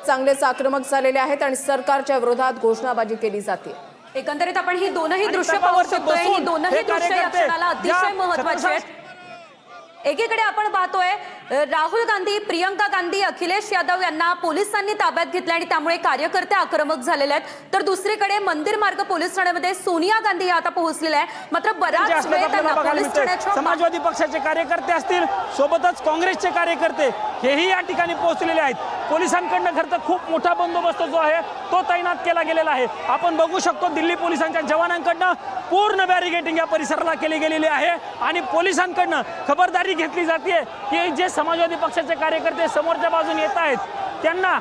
चांगलेच आक्रमक झालेले आहेत आणि सरकारच्या विरोधात घोषणाबाजी केली जाते। एकंदरीत आपण ही दोनही दृश्य पाहू शकतोय। ही दोनही दृश्य या क्षणाला अतिशय महत्त्वाची आहेत। एकीकडे आपण पाहतोय राहुल गांधी, प्रियंका गांधी, अखिलेश यादव यांना पोलिसांनी ताब्यात घेतले आणि त्यामुळे कार्यकर्ते आक्रमक झालेले आहेत। तर दुसरीकडे मंदिर मार्ग पोलीस ठाण्यामध्ये सोनिया गांधी आता पोहोचलेल्या आहे। मात्र बराच वेळ त्यांना पोलीस ठाण्याच्या समाजवादी पक्षाचे कार्यकर्ते असतील, सोबतच काँग्रेसचे कार्यकर्ते हेही या ठिकाणी पोहोचलेले आहेत। पोलिसांकडनं खरं तर खूप मोठा बंदोबस्त जो आहे तो तैनात केला गेलेला आहे। आपण बघू शकतो दिल्ली पोलिसांच्या जवानांकडनं पूर्ण बॅरिगेटिंग या परिसराला केली गेलेली आहे आणि पोलिसांकडनं खबरदारी घेतली जाते की जे समाजवादी पक्षाचे कार्यकर्ते समोरच्या बाजूने येत आहेत त्यांना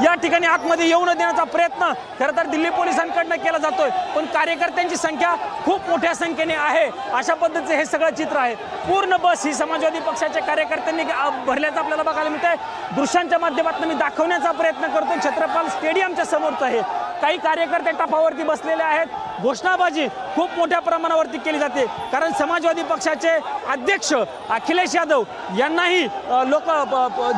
या ठिकाणी आतमध्ये येऊ न देण्याचा प्रयत्न खरं तर दिल्ली पोलिसांकडनं केला जातोय। पण कार्यकर्त्यांची संख्या खूप मोठ्या संख्येने आहे। अशा पद्धतीचे हे सगळं चित्र आहे। पूर्ण बस ही समाजवादी पक्षाच्या कार्यकर्त्यांनी भरल्याचं आपल्याला बघायला मिळतंय। दृश्यांच्या माध्यमातून मी दाखवण्याचा प्रयत्न करतो। छत्रपती स्टेडियमच्या समोरचं आहे। काही कार्यकर्ते टपावरती बसलेले आहेत। घोषणाबाजी खूप मोठ्या प्रमाणावरती केली जाते कारण समाजवादी पक्षाचे अध्यक्ष अखिलेश यादव यांनाही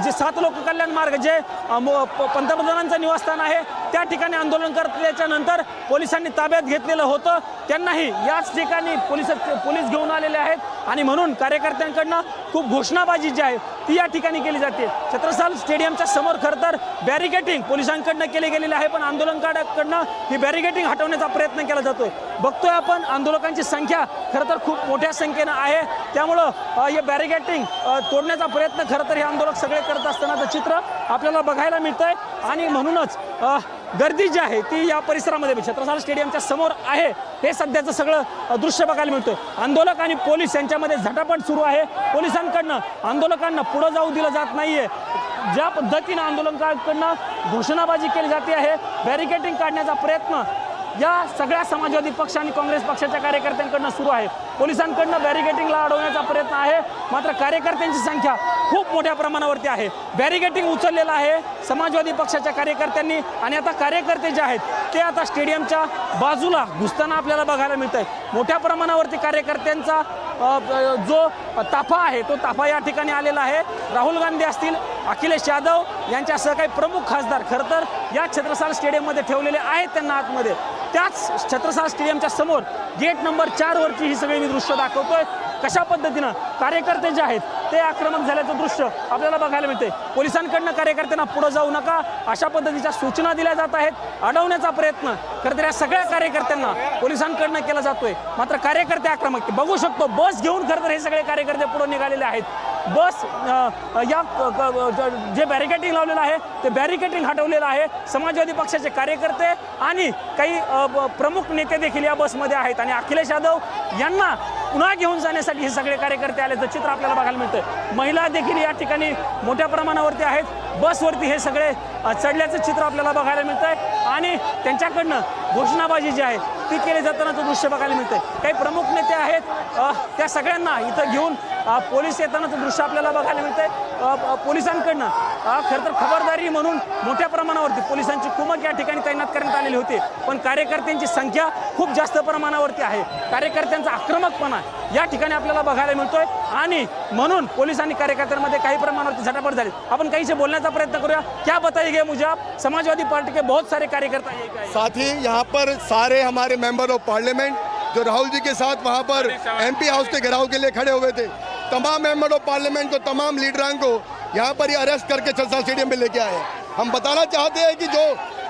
जे 7 लोक कल्याण मार्ग जे पंतप्रधानांचं निवासस्थान आहे त्या ठिकाणी आंदोलन करण्याच्या नंतर पोलिसांनी ताब्यात घेतलेलं होतं। त्यांनाही याच ठिकाणी पोलीस घेऊन आलेले आहेत आणि म्हणून कार्यकर्त्यांकडनं खूप घोषणाबाजी जी आहे ती या ठिकाणी केली जाते। छत्रसाल स्टेडियमच्या समोर खरं तर बॅरिगेटिंग पोलिसांकडनं केली गेलेली आहे पण आंदोलनकारांकडनं ही बॅरिगेटिंग हटवण्याचा प्रयत्न केला जातोय। बघतोय आपण आंदोलकांची संख्या खरं तर खूप मोठ्या संख्येनं आहे। त्यामुळं हे बॅरिगेटिंग तोडण्याचा प्रयत्न खरं तर हे आंदोलक सगळे करत असतानाचं चित्र आपल्याला बघायला मिळतंय आणि म्हणूनच गर्दी जी आहे ती या परिसरामध्ये छत्रसाल स्टेडियमच्या समोर आहे। हे सध्याचं सगळं दृश्य बघायला मिळतंय। आंदोलक आणि पोलीस यांच्यामध्ये झटापट सुरू आहे। पोलिसांकडनं आंदोलकांना पुढे जाऊ दिलं जात नाहीये। ज्या पद्धतीनं आंदोलकांकडनं घोषणाबाजी केली जाते आहे, बॅरिकेडिंग काढण्याचा प्रयत्न या सगळ्या समाजवादी पक्ष आणि काँग्रेस पक्षाच्या कार्यकर्त्यांकडनं सुरू आहे। पोलिसांकडनं बॅरिकेडिंगला अडवण्याचा प्रयत्न आहे मात्र कार्यकर्त्यांची संख्या खूप मोठ्या प्रमाणावरती आहे। बॅरिकेडिंग उचललेलं आहे समाजवादी पक्षाच्या कार्यकर्त्यांनी आणि आता कार्यकर्ते जे आहेत ते आता स्टेडियमच्या बाजूला घुसताना आपल्याला बघायला मिळतंय। मोठ्या प्रमाणावरती कार्यकर्त्यांचा जो ताफा आहे तो ताफा या ठिकाणी आलेला आहे। राहुल गांधी असतील, अखिलेश यादव यांच्यासह काही प्रमुख खासदार खरं तर या छत्रसाल स्टेडियममध्ये ठेवलेले आहेत त्यांना आतमध्ये। त्याच छत्रसाल स्टेडियमच्या समोर गेट नंबर 4 वरची ही सगळी मी दृश्य दाखवतोय। कशा पद्धतीनं कार्यकर्ते जे आहेत ते आक्रमक झाल्याचं दृश्य आपल्याला बघायला मिळते। पोलिसांकडनं कार्यकर्त्यांना पुढे जाऊ नका अशा पद्धतीच्या सूचना दिल्या जात आहेत। अडवण्याचा प्रयत्न खरं तर या सगळ्या कार्यकर्त्यांना पोलिसांकडनं केला जातोय मात्र कार्यकर्ते आक्रमक बघू शकतो। बस घेऊन खरं तर हे सगळे कार्यकर्ते पुढे निघालेले आहेत। बस या जे बॅरिकेडिंग लावलेलं आहे ते बॅरिकेडिंग हटवलेलं आहे। समाजवादी पक्षाचे कार्यकर्ते आणि काही प्रमुख नेते देखील या बसमध्ये आहेत आणि अखिलेश यादव यांना पुन्हा घेऊन जाण्यासाठी हे सगळे कार्यकर्ते आल्याचं चित्र आपल्याला बघायला मिळतं। महिला देखील या ठिकाणी मोठ्या प्रमाणावरती आहेत। बसवरती हे सगळे चढल्याचं चित्र आपल्याला बघायला मिळतंय आणि त्यांच्याकडनं घोषणाबाजी जी आहे ती केली जातानाचं दृश्य बघायला मिळतंय। काही प्रमुख नेते आहेत त्या सगळ्यांना इथं घेऊन पोलीस येतानाचं दृश्य आपल्याला बघायला मिळतंय। पोलिसांकडनं खरं तर खबरदारी म्हणून मोठ्या प्रमाणावरती पोलिसांची कुमक या ठिकाणी तैनात करण्यात आलेली होती पण कार्यकर्त्यांची संख्या खूप जास्त प्रमाणावरती आहे। कार्यकर्त्यांचा आक्रमकपणा या ठिकाणी आपल्याला बघायला मिळतोय आणि म्हणून पोलीस आणि कार्यकर्त्यांमध्ये काही प्रमाणावरती झटापट झाली। आपण काही से बोलण्याचा प्रयत्न करूया। क्या बताइए मुझे आप, समाजवादी पार्टी के बहुत सारे कार्यकर्ता साथी यहाँ पर सारे हमारे मेंबर ऑफ पार्लियामेंट जो राहुल जी के साथ वहाँ पर MP हाउस के घेराव के लिए खड़े हुए थे, तमाम मेंबर ऑफ पार्लियामेंट को तमाम लीडरान को यहाँ पर ही अरेस्ट करके छत्रसाल स्टेडियम में लेके आए। हम बताना चाहते हैं कि जो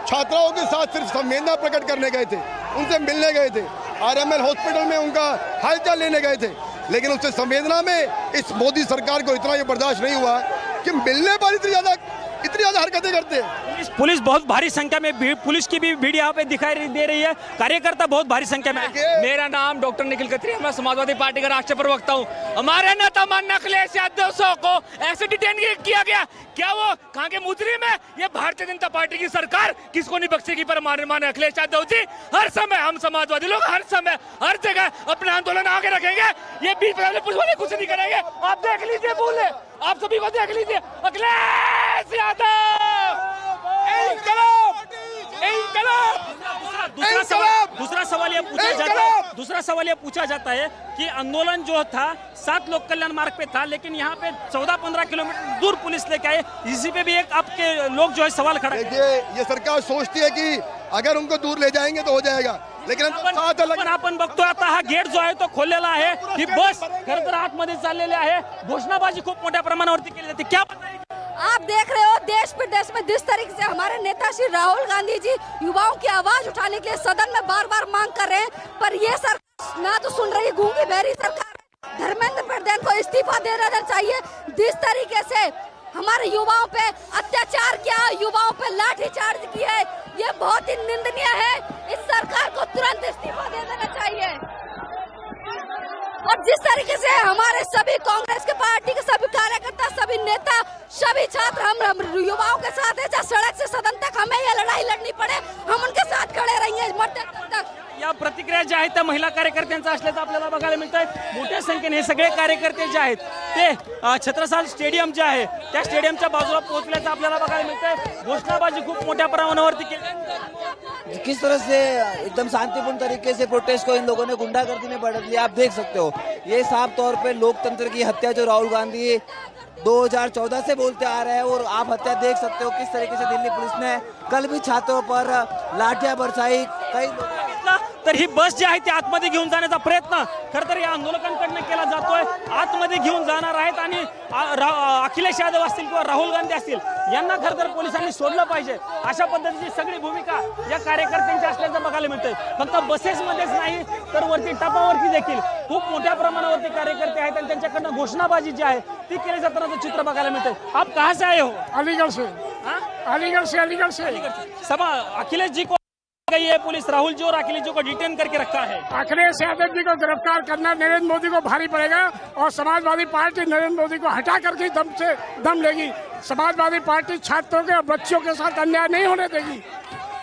छात्राओं के साथ सिर्फ संवेदना प्रकट करने गए थे, उनसे मिलने गए थे, RML हॉस्पिटल में उनका हालचाल लेने गए थे, लेकिन उससे संवेदना में इस मोदी सरकार को इतना ये बर्दाश्त नहीं हुआ कि मिलने पर इतनी ज़्यादा हरकतें करते हैं। पुलिस बहुत भारी संख्या में पुलिस की भी भीड़ यहाँ पे दिखाई दे रही है। कार्यकर्ता बहुत भारी संख्या में। मेरा नाम डॉक्टर निखिल खत्री है, मैं समाजवादी पार्टी का राष्ट्रीय प्रवक्ता हूँ। हमारे नेता माननीय अखिलेश यादव को ऐसे डिटेन किया गया, क्या वो कहाँ के मुजरिम है? ये भारतीय जनता पार्टी की सरकार किसको नहीं बख्शेगी पर माननीय अखिलेश यादव जी हर समय, हम समाजवादी लोग हर समय हर जगह अपना आंदोलन आगे रखेंगे। ये बीच में पुलिस वाले कुछ नहीं करेंगे। आप देख लीजिए, बोले आप सभी को देख लीजिए, अखिलेश यादव इंकलाब इंकलाब। दूसरा सवाल दूसरा सवाल ये पूछा जाता है कि आंदोलन जो था 7 लोक कल्याण मार्ग पे था, लेकिन यहाँ पे 14-15 किलोमीटर दूर पुलिस लेके आए। इसी पे भी एक आपके लोग जो है सवाल खड़ा करते हैं। देखिए, ये सरकार सोचती है कि अगर उनको दूर ले जाएंगे तो हो जाएगा, लेकिन आपण बघतोय आता हा गेट जो आहे तो खोललेला आहे, ही बस खरं तर आतमध्ये चाललेली आहे, घोषणाबाजी खूप मोठ्या प्रमाणावरती केली जाते। क्या आप देख रहे हो देश प्रदेश में जिस तरीके से हमारे नेता श्री राहुल गांधी जी युवाओं की आवाज उठाने के लिए सदन में बार बार मांग कर रहे हैं, पर ये सरकार ना तो सुन रही, गूंगी बहरी सरकार। धर्मेंद्र प्रधान को इस्तीफा दे देना चाहिए। जिस तरीके से हमारे युवाओं पे अत्याचार किया, युवाओं पे लाठीचार्ज किया है, ये बहुत ही निंदनीय है। इस सरकार को तुरंत इस्तीफा दे देना चाहिए। और जिस तरीके से हमारे सभी कांग्रेस के पार्टी के सभी कार्यकर्ता, सभी नेता, सभी छात्र हम युवाओं के साथ है, चाहे सड़क से सदन तक हमें ये लड़ाई लड़नी पड़े, हम उनके साथ खड़े रहेंगे मरते तक। या प्रतिक्रिया ज्या आहेत त्या महिला कार्यकर्त्यांचा असल्याचं आपल्याला बघायला मिळत आहे। मोठ्या संख्येने हे सगळे कार्यकर्ते जे आहेत ते छत्रसाल स्टेडियम जे आहे त्या स्टेडियमच्या बाजूला पोहोचल्याचं आपल्याला बघायला मिळत आहे। घोषणाबाजी खूप मोठ्या प्रमाणावरती केली। किस तरह से एकदम शांतिपूर्ण तरीके से प्रोटेस्ट को इन लोगों ने गुंडागर्दी में बदल दिया, आप देख सकते हो। ये साफ तौर पे लोकतंत्र की हत्या जो राहुल गांधी 2014 से बोलते आ रहे हैं, और आप हत्या देख सकते हो किस तरीके से दिल्ली पुलिस ने कल भी छात्रों पर लाठियां बरसाई। कई तर ही बस जी आहे ती आतमध्ये घेऊन जाण्याचा प्रयत्न खरं तर या आंदोलकांकडनं केला जातोय। आतमध्ये घेऊन जाणार आहेत आणि अखिलेश यादव असतील किंवा राहुल गांधी असतील यांना खरं तर पोलिसांनी सोडलं पाहिजे, अशा पद्धतीची सगळी भूमिका या कार्यकर्त्यांची असल्याचं बघायला मिळतंय। फक्त बसेसमध्येच नाही तर वरती टपावरती देखील खूप मोठ्या प्रमाणावरती कार्यकर्ते आहेत आणि त्यांच्याकडनं घोषणाबाजी जी आहे ती केली जातानाचं चित्र बघायला मिळतंय। आप कहां से आए हो? अलीगढ़ से। अलीगढ़ से। सभा अखिलेश जी को गई है पुलिस, राहुल जी और अखिलेश जी को डिटेन करके रखा है। अखिलेश यादव जी को गिरफ्तार करना नरेंद्र मोदी को भारी पड़ेगा, और समाजवादी पार्टी नरेंद्र मोदी को हटा करके दम लेगी। समाजवादी पार्टी छात्रों के और बच्चों के साथ अन्याय नहीं होने देगी।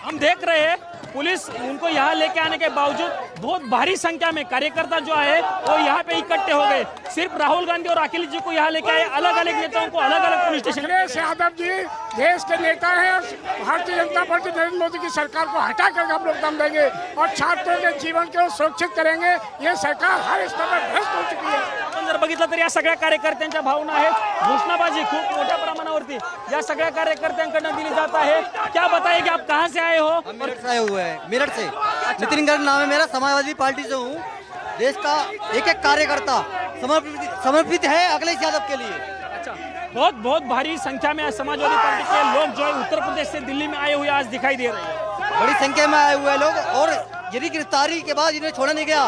हम देख रहे हैं पुलिस उनको यहाँ लेके आने के बावजूद बहुत भारी संख्या में कार्यकर्ता जो है वो यहाँ पे इकट्ठे हो गए। सिर्फ राहुल गांधी और अखिलेश जी को यहाँ लेके आए, अलग अलग नेताओं को अलग अलग पुलिस स्टेशन। अखिलेश यादव जी देश के नेता हैं, भारतीय जनता पार्टी नरेंद्र मोदी की सरकार को हटा कर हम लोग दम देंगे और छात्रों के जीवन को सुरक्षित करेंगे। ये सरकार हर स्तर पर भ्रष्ट हो चुकी है। आपण जर बघितलं तर या सगळ्या कार्यकर्त्यांच्या भावना आहेत। घोषणाबाजी खूप मोठ्या प्रमाणावरती या सगळ्या कार्यकर्त्यांकडून दिली जात आहे। क्या बताइए कि आप कहां से आए हो? हम मेरठ से आए हुए हैं, मेरठ से। नितिन गर्ग नाम है मेरा, समाजवादी पार्टी से हूँ। देश का एक एक कार्यकर्ता समर्पित है अखिलेश यादव के लिए। अच्छा, बहुत भारी संख्या में समाजवादी पार्टी के लोग जो है उत्तर प्रदेश से दिल्ली में आए हुए आज दिखाई दे रहे हैं। बड़ी संख्या में आए हुए लोग, और यदि गिरफ्तारी के बाद इन्हें छोड़ा नहीं गया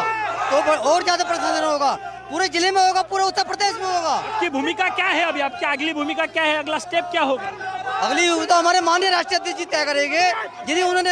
तो और ज्यादा प्रदर्शन होगा, पूरे जिले में होगा, पूरे उत्तर प्रदेश में होगा। आपकी भूमिका क्या है अभी? आपकी अगली भूमिका क्या है? अगला स्टेप क्या होगा? अगली तो हमारे माननीय राष्ट्रीय अध्यक्ष जी तय करेंगे। यदि उन्होंने